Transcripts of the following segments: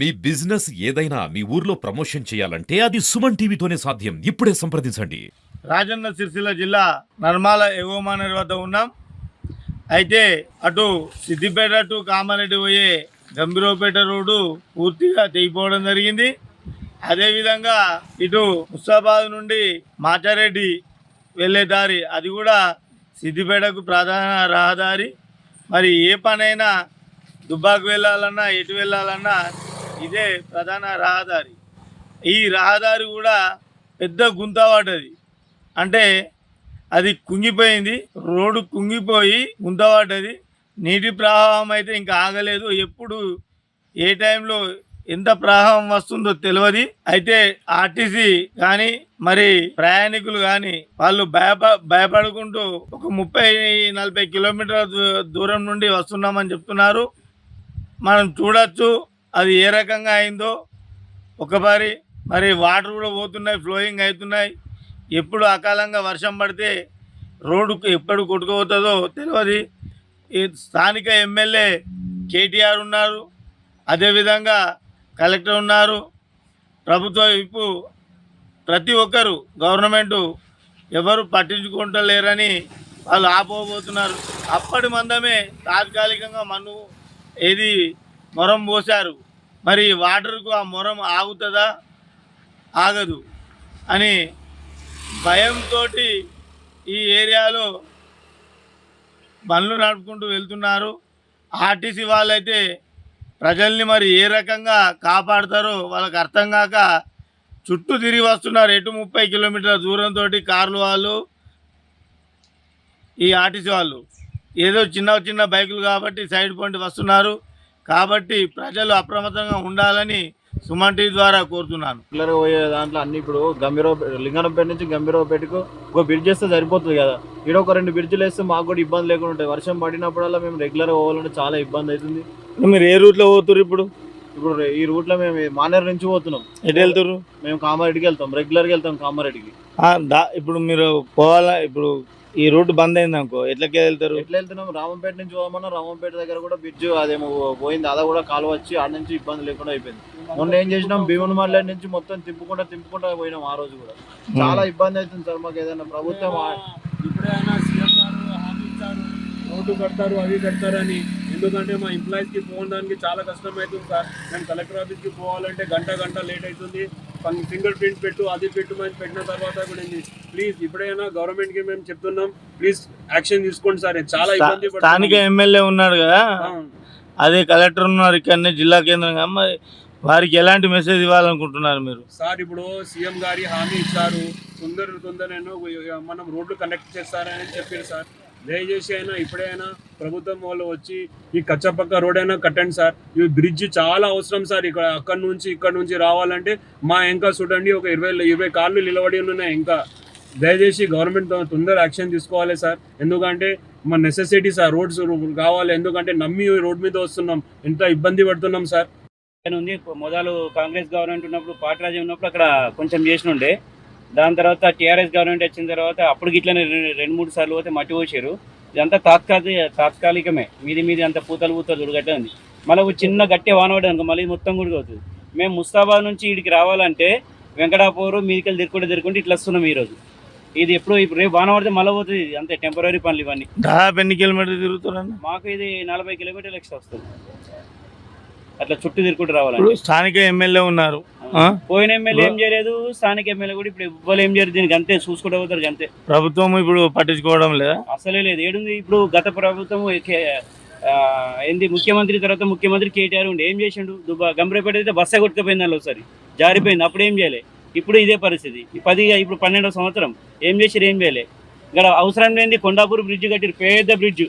మీ business ఏదైనా మీ ఊర్లో promotion చేయాలంటే అది సుమన్ టీవీతోనే సాధ్యం. ఇప్పుడే సంప్రదించండి. రాజన్న సిరిసిల్ల జిల్లా నర్మాల ఎగువ మానేరు వద్ద ఉన్నాం. అయితే అటు సిద్దిపేట టు కామారెడ్డి పోయే గంభీరపేట రోడ్డు పూర్తిగా తెగిపోవడం జరిగింది. అదేవిధంగా ఇటు ముస్తాబాద్ నుండి మాచారెడ్డి వెళ్ళే దారి అది కూడా సిద్దిపేటకు ప్రధాన రహదారి. మరి ఏ పనైనా దుబ్బాకు వెళ్ళాలన్నా ఎటు వెళ్ళాలన్నా ఇదే ప్రధాన రహదారి. ఈ రహదారి కూడా పెద్ద గుంత పడ్డది, అంటే అది కుంగిపోయింది. రోడ్డు కుంగిపోయి గుంత పడ్డది. నీటి ప్రవాహం అయితే ఇంకా ఆగలేదు. ఎప్పుడు ఏ టైంలో ఎంత ప్రవాహం వస్తుందో తెలియదు. అయితే ఆర్టీసీ కానీ మరి ప్రయాణికులు కానీ వాళ్ళు భయపడుకుంటూ ఒక 30-40 కిలోమీటర్ల దూరం నుండి వస్తున్నామని చెప్తున్నారు. మనం చూడొచ్చు అది ఏ రకంగా అయిందో. ఒకసారి మరి వాటర్ కూడా పోతున్నాయి, ఫ్లోయింగ్ అవుతున్నాయి. ఎప్పుడు అకాలంగా వర్షం పడితే రోడ్డుకు ఎప్పుడు కొట్టుకుపోతుందో తెలియదు. ఈ స్థానిక ఎమ్మెల్యే కేటీఆర్ ఉన్నారు, అదేవిధంగా కలెక్టర్ ఉన్నారు. ప్రభుత్వ వైపు ప్రతి ఒక్కరు గవర్నమెంటు ఎవరు పట్టించుకుంటలేరని వాళ్ళు ఆపోబోతున్నారు. అప్పటి మందమే తాత్కాలికంగా ఏది మొరం పోశారు. మరి వాటర్కు ఆ మొరం ఆగుతుందా ఆగదు అని భయంతో ఈ ఏరియాలో బండ్లు నడుపుకుంటూ వెళ్తున్నారు. ఆర్టీసీ వాళ్ళైతే ప్రజల్ని మరి ఏ రకంగా కాపాడతారో వాళ్ళకి అర్థం కాక చుట్టూ తిరిగి వస్తున్నారు. ఎటు 30 కిలోమీటర్ల దూరంతో కార్లు వాళ్ళు, ఈ ఆర్టీసీ వాళ్ళు ఏదో చిన్న చిన్న బైకులు కాబట్టి సైడ్ పాయింట్ వస్తున్నారు. కాబట్టి ప్రజలు అప్రమత్తంగా ఉండాలని సుమన్ టీవీ ద్వారా కోరుతున్నాను. రెగ్యులర్ పోయే దాంట్లో అన్ని ఇప్పుడు లింగనంపేట నుంచి గంభీరపేటకు ఒక బ్రిడ్జ్ వేస్తే సరిపోతుంది కదా. ఇక్కడ ఒక 2 బ్రిడ్జ్లు వేస్తే మాకు కూడా ఇబ్బంది లేకుండా ఉంటాయి. వర్షం పడినప్పుడల్లా మేము రెగ్యులర్ పోవాలంటే చాలా ఇబ్బంది అవుతుంది. మీరు ఏ రూట్లో పోతున్నారు? ఇప్పుడు ఈ రూట్లో మేము మానేరు నుంచి పోతున్నాం. ఎటు వెళ్తున్నారు? మేము కామారెడ్డికి వెళ్తాం, రెగ్యులర్గా వెళ్తాం కామారెడ్డికి. ఇప్పుడు మీరు పోవాలా? ఇప్పుడు ఈ రోడ్డు బంద్ అయింది అనుకో, ఎట్లా వెళ్తున్నాం? రామంపేట నుంచి పోదామన్నా రామంపేట దగ్గర కూడా బ్రిడ్జ్ అదేమో పోయింది, అదా కూడా కాలువ వచ్చి ఆడ నుంచి ఇబ్బంది లేకుండా అయిపోయింది. మొన్న ఏం చేసినాం, భీమనమల్ల నుంచి మొత్తం తిప్పుకుంటా పోయినాం. ఆ రోజు కూడా చాలా ఇబ్బంది అవుతుంది సార్ మాకు. ఏదైనా ప్రభుత్వం ఇప్పుడైనా సీఎం గారు హామీ ఇచ్చారు, రోడ్డు కడతారు అవి కడతారని. ఎందుకంటే మా ఎంప్లాయీస్కి పోవడానికి చాలా కష్టం అవుతుంది సార్. మేము కలెక్టర్ ఆఫీస్కి పోవాలంటే గంట లేట్ అవుతుంది. ఫింగర్ ప్రింట్ పెట్టు అది పెట్టమని పెట్టిన తర్వాత కూడా ప్లీజ్ ఇప్పుడైనా గవర్నమెంట్కి మేము చెప్తున్నాం, ప్లీజ్ యాక్షన్ తీసుకోండి సార్. చాలా ఇబ్బంది. స్థానిక ఎమ్మెల్యే ఉన్నాడు కదా, అదే కలెక్టర్ ఉన్నారు ఇక్కడ జిల్లా కేంద్రంగా, వారికి ఎలాంటి మెసేజ్ ఇవ్వాలనుకుంటున్నారు మీరు? సార్ ఇప్పుడు సీఎం గారి హామీ ఇచ్చారు, తొందరనే మనం రోడ్లు కనెక్ట్ చేస్తారని చెప్పారు సార్. దయచేసి అయినా ఇప్పుడైనా ప్రభుత్వం వాళ్ళు వచ్చి ఈ కచ్చపక్క రోడ్ అయినా కట్టండి సార్. ఈ బ్రిడ్జ్ చాలా అవసరం సార్. ఇక్కడ నుంచి రావాలంటే మా ఇంకా చూడండి ఒక 20 కార్లు నిలబడి ఉన్నాయి. ఇంకా దయచేసి గవర్నమెంట్ తొందర యాక్షన్ తీసుకోవాలి సార్. ఎందుకంటే మన నెసెసిటీ సార్, రోడ్స్ కావాలి. ఎందుకంటే నమ్మి రోడ్ మీద వస్తున్నాం, ఎంత ఇబ్బంది పడుతున్నాం సార్. ఉంది మొదలు కాంగ్రెస్ గవర్నమెంట్ ఉన్నప్పుడు, పాటరాజు ఉన్నప్పుడు అక్కడ కొంచెం చేసినుండే. దాని తర్వాత టీఆర్ఎస్ గవర్నమెంట్ వచ్చిన తర్వాత అప్పుడు ఇట్లనే 2-3 సార్లు పోతే మట్టి పోసారు. ఇదంతా తాత్కాలికమే. మీది అంత పూతలు ఉడగట్టే ఉంది. మళ్ళీ ఒక చిన్న గట్టి వాన పడడానికి మళ్ళీ మొత్తం కూడా అవుతుంది. మేము ముస్తాబాద్ నుంచి ఇక్కడికి రావాలంటే వెంకటాపూర్ మీదికెళ్ళి తిరుక్కుంటే ఇట్లా వస్తున్నాం ఈరోజు. ఇది ఇప్పుడు రేపు వాన పడితే మళ్ళీ పోతుంది. అంతే టెంపరీ పనులు ఇవన్నీ. దాదాపు ఎన్ని కిలోమీటర్లు తిరుగుతున్నారు? మాకు ఇది 40 కిలోమీటర్లు ఎక్స్ట్రా వస్తుంది. అట్లా చుట్టూ తిరుగుకుంటూ రావాలి. స్థానిక ఎమ్మెల్యే ఉన్నారు, పోయిన ఎమ్మెల్యే ఏం చేయలేదు, స్థానిక ఎమ్మెల్యే కూడా ఇప్పుడు ఇవ్వాలి ఏం చేయలేదు. దీనికి అంతే చూసుకుంటూ పోతారు అంతే. ప్రభుత్వం ఇప్పుడు పట్టించుకోవడం లేదా? అసలే లేదు. ఏడుంది ఇప్పుడు? గత ప్రభుత్వం ఏంది, ముఖ్యమంత్రి తర్వాత ముఖ్యమంత్రి కేటీఆర్ ఉండి ఏం చేసిండు? గంభీరపేట అయితే బస్సే కొట్టుకుపోయింది, దానిలో ఒకసారి జారిపోయింది. అప్పుడు ఏం చేయలే. ఇప్పుడు ఇదే పరిస్థితి. ఇప్పుడు 12వ సంవత్సరం ఏం చేసారు? ఏం చేయలే. ఇక్కడ అవసరం లేని కొండాపూర్ బ్రిడ్జ్ కట్టిరు, పెద్ద బ్రిడ్జ్,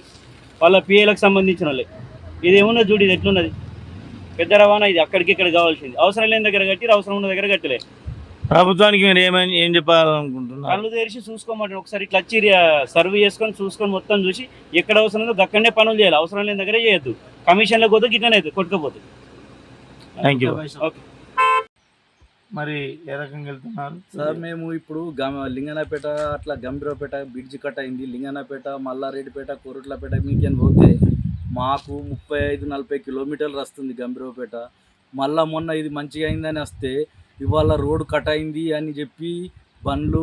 వాళ్ళ పిఏలకు సంబంధించిన వాళ్ళే. ఇది ఏమున్నా చూడు, ఇది ఎట్లున్నది, పెద్ద రవాణా. ఇది అక్కడికి ఇక్కడ కావాల్సింది. అవసరం లేని దగ్గర కట్టిరు, అవసరం ఉన్న దగ్గర కట్టలే. ప్రభుత్వానికి మీరు ఏం చెప్పాలనుకుంటున్నారు? పనులు తెరిచి చూసుకోమంటారు. ఒకసారి ఇట్లా వచ్చి సర్వే చూసుకొని మొత్తం చూసి ఎక్కడ అవసరం ఉందో అక్కడనే పనులు చేయాలి. అవసరం లేని దగ్గరే చేయొద్దు. కమిషన్లకు పోతే గిట్లనే అవుతుంది, కొట్టుకపోతుంది. Thank you. ఓకే. మరి ఏ రకంగా వెళ్తున్నారు సార్? మేము ఇప్పుడు లింగనపేట అట్లా గంభీరపేట బ్రిడ్జ్ కట్ అయింది. లింగనపేట, మల్లారెడ్డిపేట, కోరుట్లపేట మీకేం పోతే మాకు 35-40 కిలోమీటర్లు వస్తుంది గంభీరపేట. మళ్ళా మొన్న ఇది మంచిగా అయిందని వస్తే ఇవాళ రోడ్డు కట్ అయింది అని చెప్పి బండ్లు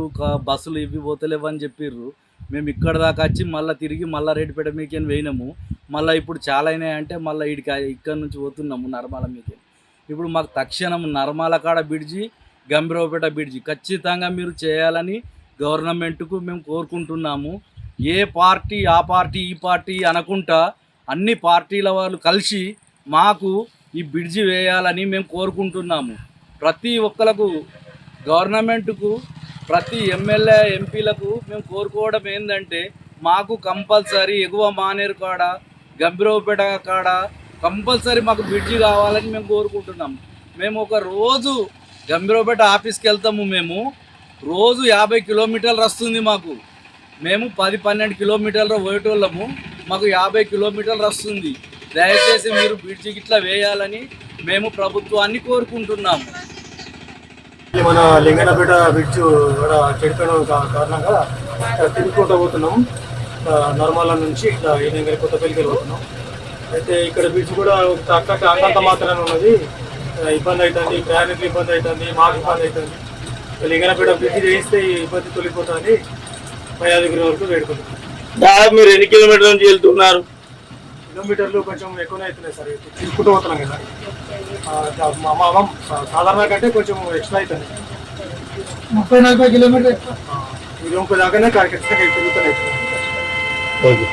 బస్సులు ఇవి పోతలేవు అని చెప్పిర్రు. మేము ఇక్కడ దాకా వచ్చి మళ్ళీ తిరిగి మళ్ళీ రేటుపేట మీకేం పోయినాము. మళ్ళీ ఇప్పుడు చాలా అయినాయి అంటే మళ్ళీ ఇక్కడ నుంచి పోతున్నాము నర్మాల మీకే. ఇప్పుడు మాకు తక్షణం నర్మాల కాడ బ్రిడ్జి, గంభీరావుపేట బ్రిడ్జి ఖచ్చితంగా మీరు చేయాలని గవర్నమెంట్కు మేము కోరుకుంటున్నాము. ఏ పార్టీ ఆ పార్టీ ఈ పార్టీ అనకుండా అన్ని పార్టీల వాళ్ళు కలిసి మాకు ఈ బ్రిడ్జి వేయాలని మేము కోరుకుంటున్నాము. ప్రతి ఒక్కరికి గవర్నమెంట్కు ప్రతి ఎమ్మెల్యే ఎంపీలకు మేము కోరుకోవడం ఏంటంటే మాకు కంపల్సరీ ఎగువ మానేరు కాడ గంభీరావుపేట కాడ కంపల్సరీ మాకు బ్రిడ్జి కావాలని మేము కోరుకుంటున్నాము. మేము ఒక రోజు గంభీరావుపేట ఆఫీస్కి వెళ్తాము. మేము రోజు 50 కిలోమీటర్లు వస్తుంది మాకు. మేము 10-12 కిలోమీటర్లు పోయేటోళ్ళము, మాకు 50 కిలోమీటర్లు వస్తుంది. దయచేసి మీరు బ్రిడ్జి ఇట్లా వేయాలని మేము ప్రభుత్వాన్ని కోరుకుంటున్నాము. మన లింగనపేట బ్రిడ్జ్ కూడా చెడిపోయిన కారణంగా తిరుగుకుంటూ పోతున్నాం. నర్మాల నుంచి ఇట్లా ఈయన కొత్తపల్లికి వెళ్ళిపోతున్నాం. అయితే ఇక్కడ బ్రిడ్జ్ కూడా అంతంత మాత్రమే ఉన్నది. ఇబ్బంది అవుతుంది, ప్రయాణికులు ఇబ్బంది అవుతుంది, మాకు ఇబ్బంది అవుతుంది. లింగనపేట బ్రిడ్జ్ చేయిస్తే ఈ ఇబ్బంది తొలిపోతుంది. పై అధికారి వరకు వేడుకుంటున్నాం. దాదాపు మీరు ఎన్ని కిలోమీటర్ల నుంచి వెళ్తున్నారు? కిలోమీటర్లు కొంచెం ఎక్కువనే అవుతున్నాయి సార్. తిరుగుకుంటూ పోతున్నాం కదా, సాధారణ కంటే కొంచెం ఎక్స్ట్రా అవుతుంది. 30-40 కిలోమీటర్లు 20 దాకానే ఖచ్చితంగా తిరుగుతూనే అవుతుంది.